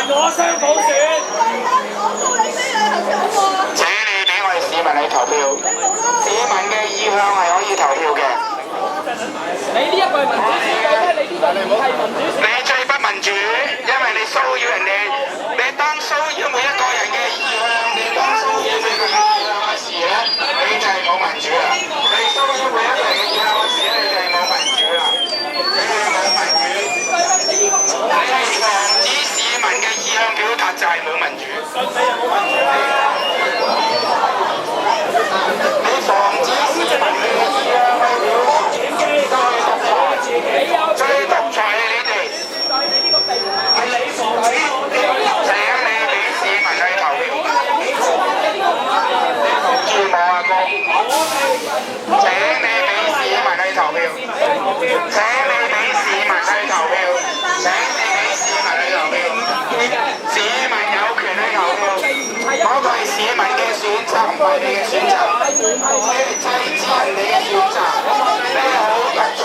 我雙普選。請你俾我哋市民去投票，市民嘅意向係可以投票嘅。你呢一個係民主選舉咧，你呢個唔係民主選舉。你最不民主，因為你騷擾人哋，你當騷擾每一個人嘅意向，你當騷擾每個人嘅意向嘅時咧，你就係冇民主啦。你騷擾每一個人嘅意向嘅時咧，你就係冇民主啦。你係冇民主，你係防止市民嘅意向表達就係冇民主。你防止市民嘅意向去表達，最獨裁係你哋。係你防止，請你俾市民去投票。你扶住我阿哥，請你俾市民去投票。請你俾市民去投票。請你俾市民去投票。市民有權去投票，嗰個係市民嘅選擇，唔係你嘅選擇。你係制止人哋嘅選擇，你好獨裁。